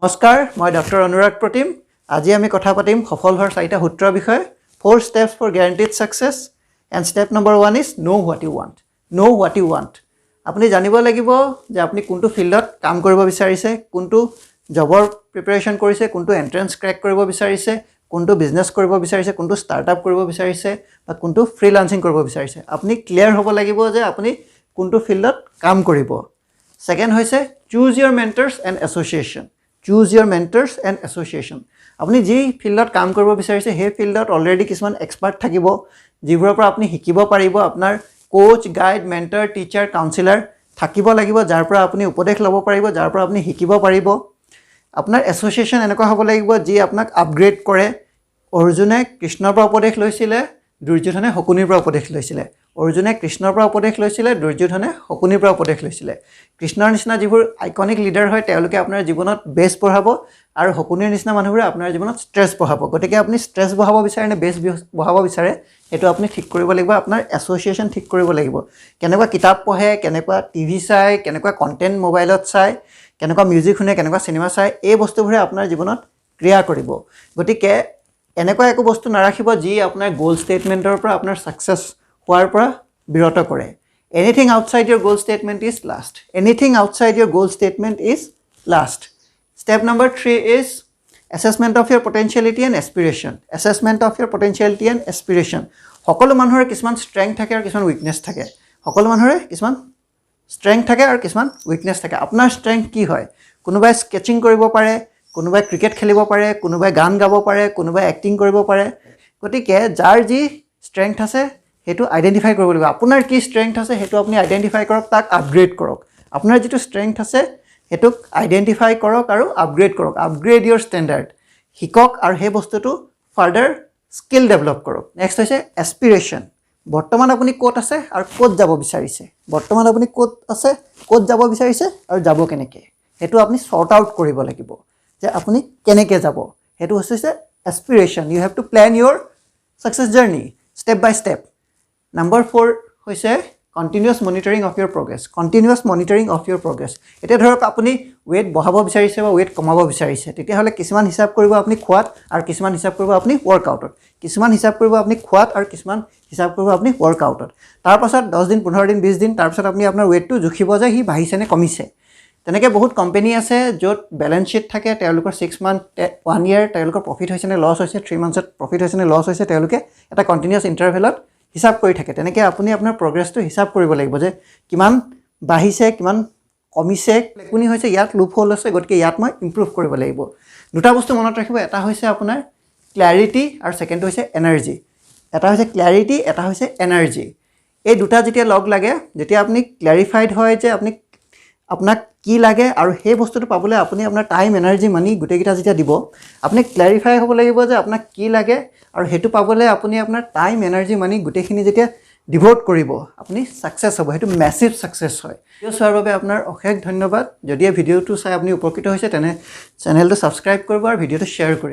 নমস্কাৰ মই ডক্টৰ অনুৰাগ প্ৰতিম আজি আমি কথা পাতিম সফল হোৱাৰ চাৰিটা সূত্ৰৰ বিষয়ে 4 steps for guaranteed success and step number 1 is know what you want আপুনি জানিব লাগিব যে আপুনি কোনটো ফিল্ডত কাম কৰিব বিচাৰিছে কোনটো জবৰ প্ৰিপাৰেচন কৰিছে কোনটো এন্ট্ৰেন্স ক্ৰ্যাক কৰিব বিচাৰিছে কোনটো বিজনেস কৰিব বিচাৰিছে কোনটো ষ্টাৰ্টআপ কৰিব বিচাৰিছে বা কোনটো ফ্ৰীলান্সিং কৰিব বিচাৰিছে আপুনি ক্লিয়াৰ হ'ব লাগিব যে আপুনি কোনটো ফিল্ডত কাম কৰিব সেকেন্ড হৈছে choose your mentors and association আপুনি যি ফিল্ডত কাম কৰিব বিচাৰিছে হে ফিল্ডত অলৰেডি কিছুমান এক্সপাৰ্ট থাকিব যিবোৰৰ পৰা আপুনি শিকিব পাৰিব আপোনাৰ কোচ গাইড মেন্টৰ টিচাৰ কাউন্সিলৰ থাকিব লাগিব যাৰ পৰা আপুনি উপদেশ ল'ব পাৰিব যাৰ পৰা আপুনি শিকিব পাৰিব আপোনাৰ এছ'চিয়েচন এনেকুৱা হ'ব লাগিব যি আপোনাক আপগ্ৰেড কৰে অৰ্জুনে কৃষ্ণৰ পৰা উপদেশ লৈছিলে দুৰ্যোধনে শকুনিৰ পৰা উপদেশ লৈছিলে অৰ্জুনে কৃষ্ণৰ পৰা উপদেশ লৈছিলে দুৰ্যোধনে শকুনিৰ পৰা উপদেশ লৈছিলে কৃষ্ণৰ নিচিনা যিবোৰ আইকনিক লিডাৰ হয় তেওঁলোকে আপোনাৰ জীৱনত বেছ পঢ়াব আৰু শকুনিৰ নিচিনা মানুহবোৰে আপোনাৰ জীৱনত ষ্ট্ৰেছ পঢ়াব গতিকে আপুনি ষ্ট্ৰেছ বঢ়াব বিচাৰে নে বেছ বঢ়াব বিচাৰে এটো আপুনি ঠিক কৰিব লাগিব আপোনাৰ এছ'চিয়েচন ঠিক কৰিব লাগিব কেনেকুৱা কিতাপ পঢ়ে কেনেকুৱা টিভি চাই কেনেকুৱা কন্টেন্ট মোবাইলত চাই কেনেকুৱা মিউজিক শুনে কেনেকুৱা সিনেমা চাই এই বস্তুবোৰে আপোনাৰ জীৱনত ক্ৰিয়া কৰিব গতিকে এনেকুৱা একো বস্তু নাৰাখিব যি আপোনাৰ গোল ষ্টেটমেন্টৰ পৰা আপোনাৰ সাকসেস হোৱাৰ পৰা বিৰত কৰে anything outside your goal statement is last step number 3 is assessment of your potentiality and aspiration সকলো মানুহৰ কিছুমান ষ্ট্ৰেংথ থাকে আৰু কিছুমান উইকনেছ থাকে সকলো মানুহৰ কিছুমান ষ্ট্ৰেংথ থাকে আৰু কিছুমান উইকনেছ থাকে আপোনাৰ ষ্ট্ৰেংথ কি হয় কোনোবাই স্কেচিং কৰিব পাৰে কোনোবাই ক্ৰিকেট খেলিব পাৰে কোনোবাই গান গাব পাৰে কোনোবাই এক্টিং কৰিব পাৰে গতিকে যাৰ যি ষ্ট্ৰেংথ আছে হেতু আইডেন্টিফাই কৰিব লাগিব আপোনাৰ কি ষ্ট্ৰেংথ আছে হেতু আপুনি আইডেন্টিফাই কৰক তাক আপগ্ৰেড কৰক আপোনাৰ যেটো ষ্ট্ৰেংথ আছে হেতুক আইডেন্টিফাই কৰক আৰু আপগ্ৰেড কৰক আপগ্ৰেড ইয়োৰ ষ্টেণ্ডাৰ্ড হিকক আৰু হে বস্তুটো ফাৰ্দাৰ স্কিল ডেভেলপ কৰক নেক্সট হৈছে এস্পিৰেচন বৰ্তমান আপুনি ক'ত আছে আৰু ক'ত যাব বিচাৰিছে বৰ্তমান আপুনি ক'ত আছে ক'ত যাব বিচাৰিছে আৰু যাব কেনেকৈ হেতু আপুনি সৰ্ট আউট কৰিব লাগিব যে আপুনি কেনেকৈ যাব হেতু হৈছে aspiration you have to plan your success journey step by step number 4 হৈছে continuous monitoring of your progress এটা ধৰক আপুনি weight বঢ়াব বিচাৰিছে বা weight কমাব বিচাৰিছে তেতিয়া হলে কিছুমান হিসাব কৰিব আপুনি খোৱাত আৰু কিছুমান হিসাব কৰিব আপুনি ওয়াৰ্কআউটত কিছুমান হিসাব কৰিব আপুনি খোৱাত আৰু কিছুমান হিসাব কৰিব আপুনি ওয়াৰ্কআউটত তাৰ পাছত 10 দিন 15 দিন 20 দিন তাৰ পাছত আপুনি আপোনাৰ weight জুখিব যে হি বাঢ়িছে নে কমিছে তেনেকৈ বহুত কোম্পানী আছে য'ত ব্যালেন্স শীট থাকে তেওঁলোকৰ 6 মান্থ 1 ইয়াৰ তেওঁলোকৰ প্ৰফিট হৈছে নে লছ হৈছে 3 মান্থত প্ৰফিট হৈছে নে লছ হৈছে তেওঁলোকে এটা কন্টিনিউয়াস ইন্টাৰভেলত হিসাব কৰি থাকে তেনেকৈ আপুনি আপোনাৰ প্ৰগ্ৰেছটো হিসাব কৰিব লাগিব যে কিমান বাঢ়িছে কিমান কমিছে কোনি হৈছে ইয়াত লুপ হোল আছে গতিকে ইয়াত মই ইমপ্ৰুভ কৰিব লাগিব দুটা বস্তু মনত ৰাখিব এটা হৈছে আপোনাৰ ক্ল্যাৰিটি আৰু সেকেন্ড হৈছে এনাৰ্জি এটা হৈছে ক্ল্যাৰিটি এটা হৈছে এনাৰ্জি এই দুটা যেতিয়া লগ লাগে যেতিয়া আপুনি ক্ল্যাৰিফাইড হয় যে আপুনি আপোনাক কি লাগে আৰু সেই বস্তুটো পাবলৈ আপুনি আপোনাৰ টাইম এনাৰ্জি মানি গুটেকিটা যেতিয়া দিব আপুনি ক্ল্যাৰিফাই হ'ব লাগিব যে আপোনাক কি লাগে আৰু হেতু পাবলৈ আপুনি আপোনাৰ টাইম এনাৰ্জি মানি গুটেখিনি যেতিয়া ডিভোট কৰিব আপুনি সাকসেস হ'ব হেতু ম্যাসিভ সাকসেস হয় ভিডিও চোৱাৰ বাবে আপোনাৰ অশেষ ধন্যবাদ যদি এই ভিডিওটো চাই আপুনি উপকৃত হৈছে তেনে চেনেলটো সাবস্ক্ৰাইব কৰিব আৰু ভিডিওটো শ্বেয়াৰ কৰিব